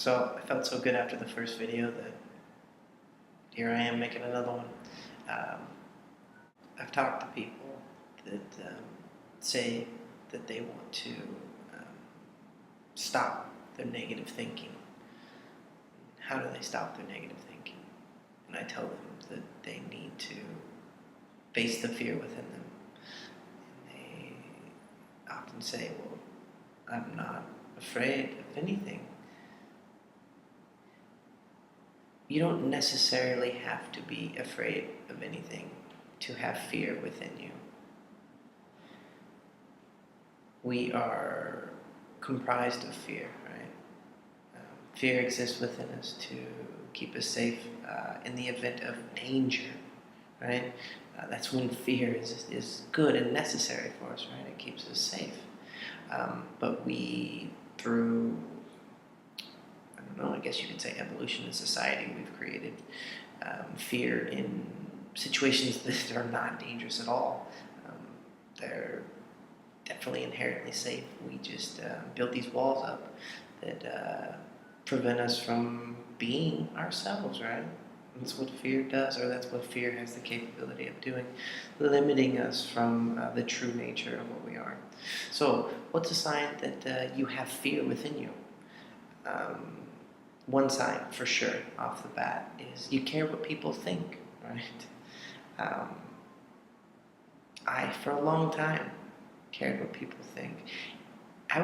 So I felt so good after the first video that here I am making another one. Um, I've talked to people that say that they want to um, stop their negative thinking. How do they stop their negative thinking? And I tell them that they need to face the fear within them. And they often say, well, I'm not afraid of anything. You don't necessarily have to be afraid of anything to have fear within you. We are comprised of fear, right? Fear exists within us to keep us safe in the event of danger, right? That's when fear is good and necessary for us, right? It keeps us safe. But we, through, I don't know, I guess you could say evolution in society, we've created fear in situations that are not dangerous at all. They're definitely inherently safe. We just build these walls up that prevent us from being ourselves, right? That's what fear does, or that's what fear has the capability of doing, limiting us from the true nature of what we are. So, what's a sign that you have fear within you? One sign, for sure, off the bat, is you care what people think, right? I, for a long time, cared what people think. I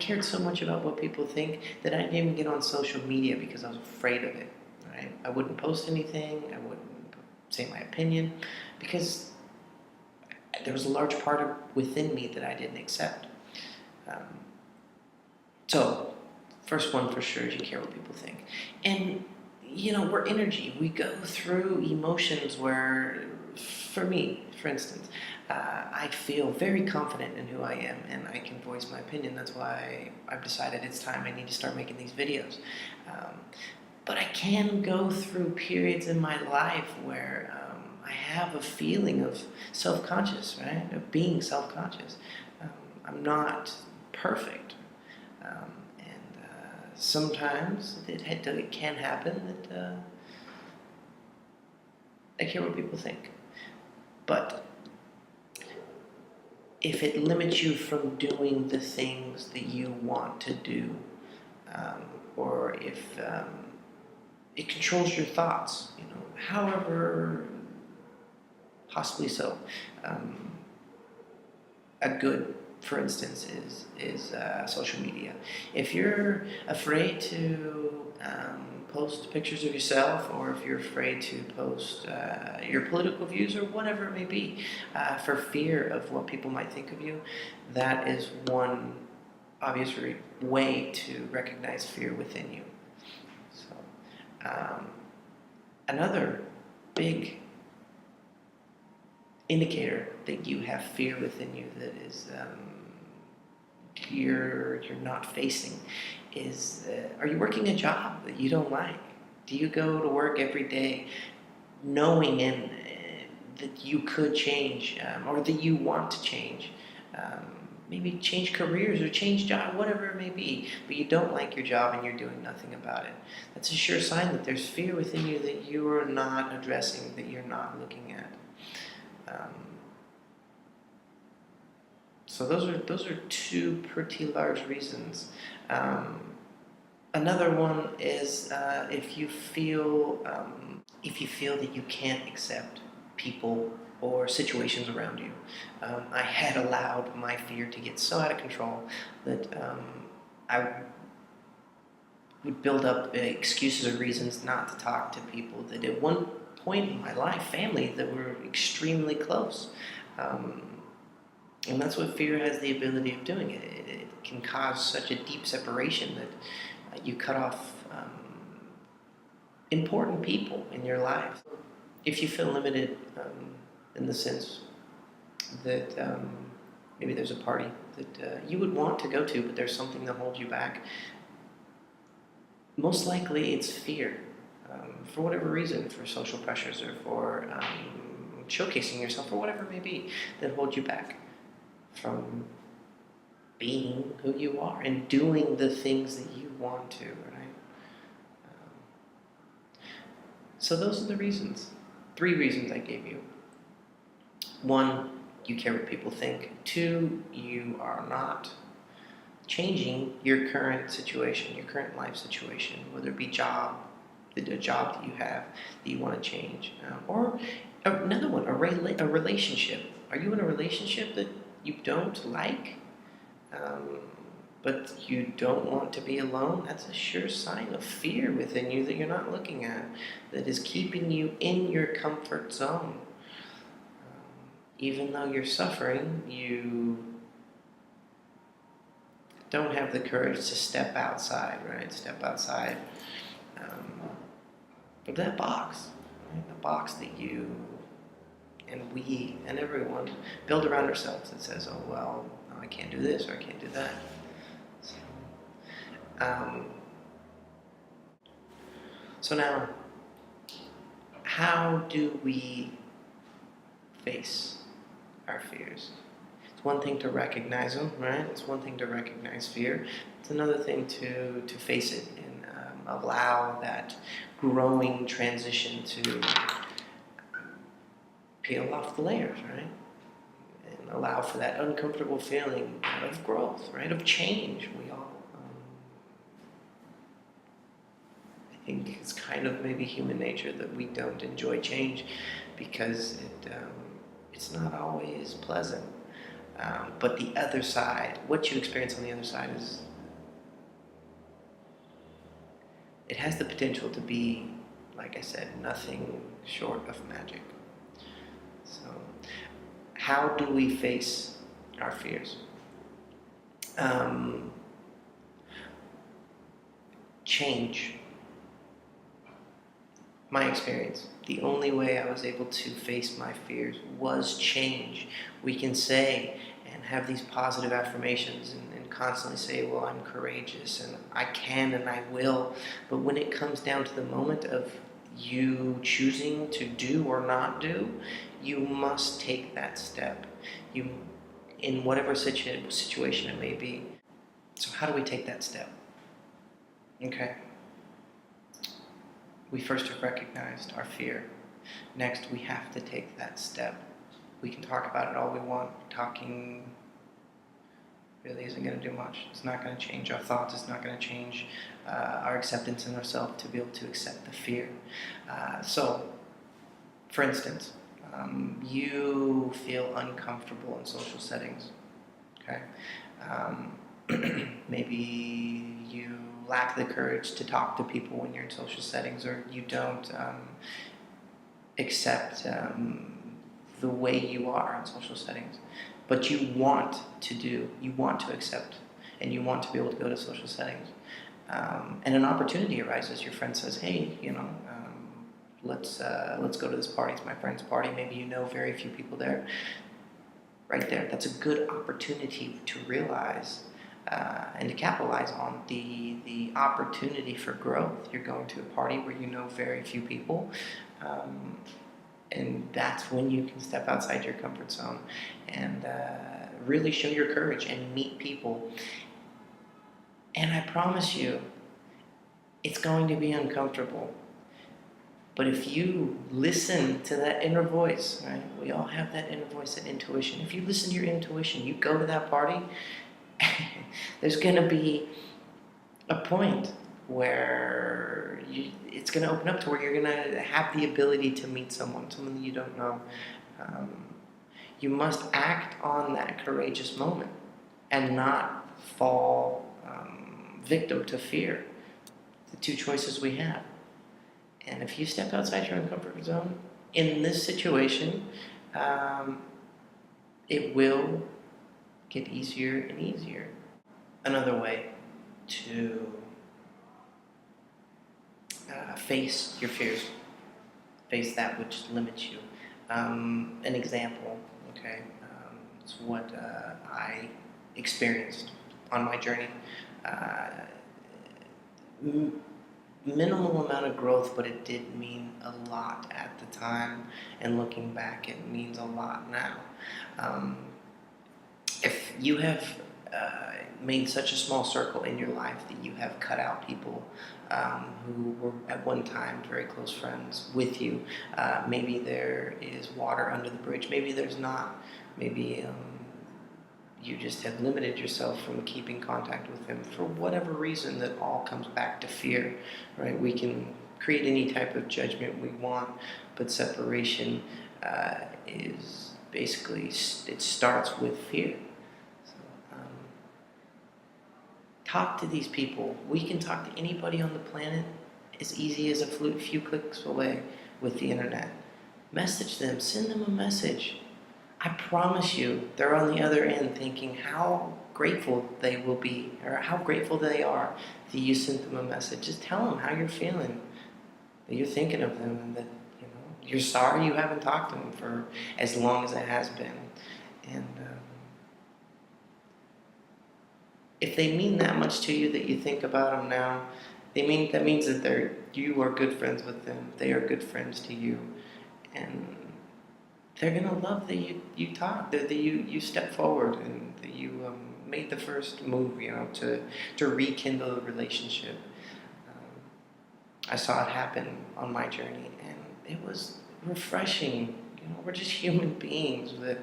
cared so much about what people think that I didn't even get on social media because I was afraid of it, right? I wouldn't post anything, I wouldn't say my opinion, because there was a large part of within me that I didn't accept. So, first one for sure is you care what people think. And, we're energy. We go through emotions where, for me, for instance, I feel very confident in who I am and I can voice my opinion. That's why I've decided it's time I need to start making these videos. But I can go through periods in my life where I have a feeling of self-conscious, right? Of being self-conscious. I'm not perfect. Sometimes it can happen that I care what people think. But if it limits you from doing the things that you want to do, or if it controls your thoughts, however, possibly so. A good, for instance, is social media. If you're afraid to post pictures of yourself, or if you're afraid to post your political views or whatever it may be, for fear of what people might think of you, that is one obvious way to recognize fear within you. So, another big indicator that you have fear within you that is you're not facing is, are you working a job that you don't like? Do you go to work every day knowing that you could change, or that you want to change? Maybe change careers or change job, whatever it may be, but you don't like your job and you're doing nothing about it. That's a sure sign that there's fear within you that you are not addressing, that you're not looking at. So those are two pretty large reasons. Another one is if you feel that you can't accept people or situations around you. I had allowed my fear to get so out of control that I would build up excuses or reasons not to talk to people that at one point in my life, family, that were extremely close. And that's what fear has the ability of doing. It can cause such a deep separation that you cut off important people in your life. If you feel limited in the sense that maybe there's a party that you would want to go to, but there's something that holds you back, most likely it's fear. For whatever reason, for social pressures or for showcasing yourself or whatever it may be that holds you back from being who you are and doing the things that you want to, right? So those are the reasons. 3 reasons I gave you. 1, you care what people think. 2, you are not changing your current situation, your current life situation, whether it be the job that you have that you want to change, or another one, a relationship. Are you in a relationship that you don't like, um, but you don't want to be alone? That's a sure sign of fear within you that you're not looking at, that is keeping you in your comfort zone. Even though you're suffering, you don't have the courage to step outside, right? Step outside of that box, right? The box that you and we and everyone build around ourselves that says, oh, well, no, I can't do this or I can't do that. So now, how do we face our fears? It's one thing to recognize them, right? It's one thing to recognize fear. It's another thing to face it and allow that growing transition to peel off the layers, right? And allow for that uncomfortable feeling of growth, right? Of change. We all, I think it's kind of maybe human nature that we don't enjoy change because it's not always pleasant. But the other side, what you experience on the other side it has the potential to be, like I said, nothing short of magic. So, how do we face our fears? Change. My experience, the only way I was able to face my fears was change. We can say and have these positive affirmations and constantly say, well, I'm courageous and I can and I will. But when it comes down to the moment of you choosing to do or not do, you must take that step. In whatever situation it may be. So how do we take that step? Okay. We first have recognized our fear. Next, we have to take that step. We can talk about it all we want. Talking really isn't going to do much. It's not going to change our thoughts. It's not going to change our acceptance in ourselves to be able to accept the fear. So, for instance, you feel uncomfortable in social settings. Okay, maybe you lack the courage to talk to people when you're in social settings, or you don't accept the way you are in social settings, but you want to accept, and you want to be able to go to social settings, and an opportunity arises. Your friend says, hey, let's go to this party. It's my friend's party. Maybe you know very few people there. Right there, that's a good opportunity to realize and to capitalize on the opportunity for growth. You're going to a party where you know very few people, and that's when you can step outside your comfort zone and really show your courage and meet people. And I promise you, it's going to be uncomfortable. But if you listen to that inner voice, right? We all have that inner voice, that intuition. If you listen to your intuition, you go to that party, there's going to be a point where it's going to open up to where you're going to have the ability to meet someone that you don't know. You must act on that courageous moment and not fall victim to fear. The 2 choices we have. And if you step outside your own comfort zone, in this situation, it will get easier and easier. Another way to face your fears, face that which limits you. An example, okay, it's what I experienced on my journey. Minimal amount of growth, but it did mean a lot at the time, and looking back, it means a lot now. If you have made such a small circle in your life that you have cut out people who were at one time very close friends with you. Maybe there is water under the bridge. Maybe there's not. Maybe you just have limited yourself from keeping contact with them for whatever reason. That all comes back to fear, right? We can create any type of judgment we want, but separation is basically, it starts with fear. So, talk to these people. We can talk to anybody on the planet as easy as a few clicks away with the internet. Message them, send them a message. I promise you, they're on the other end thinking how grateful they will be, or how grateful they are that you sent them a message. Just tell them how you're feeling, that you're thinking of them, and that you're sorry you haven't talked to them for as long as it has been. And if they mean that much to you that you think about them now, that means that you are good friends with them. They are good friends to you, and they're gonna love that you talked, that you stepped forward, and that you made the first move, to rekindle a relationship. I saw it happen on my journey, and it was refreshing. We're just human beings that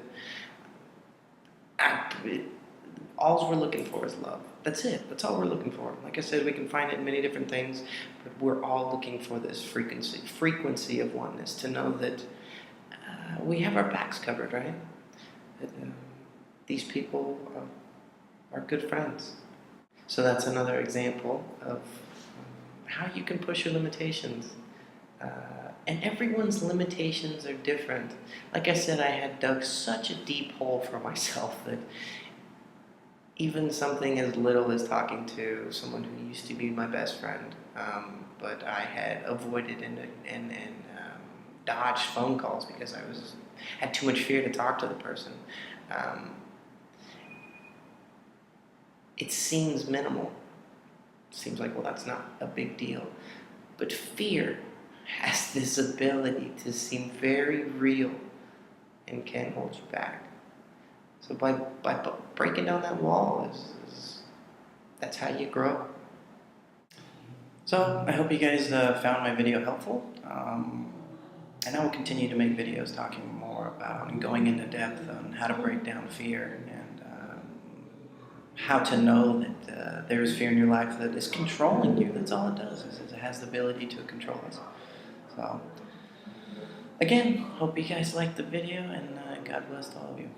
all we're looking for is love. That's it. That's all we're looking for. Like I said, we can find it in many different things, but we're all looking for this frequency of oneness, to know that we have our backs covered, right? That, these people are good friends. So that's another example of how you can push your limitations. And everyone's limitations are different. Like I said, I had dug such a deep hole for myself that even something as little as talking to someone who used to be my best friend, but I had avoided and dodged phone calls because I had too much fear to talk to the person. It seems minimal. It seems like, well, that's not a big deal. But fear has this ability to seem very real and can hold you back. So by breaking down that wall, that's how you grow. So I hope you guys found my video helpful. And I will continue to make videos talking more about and going into depth on how to break down fear, and how to know that there is fear in your life that is controlling you. That's all it does, is it has the ability to control us. So again, hope you guys liked the video, and God bless all of you.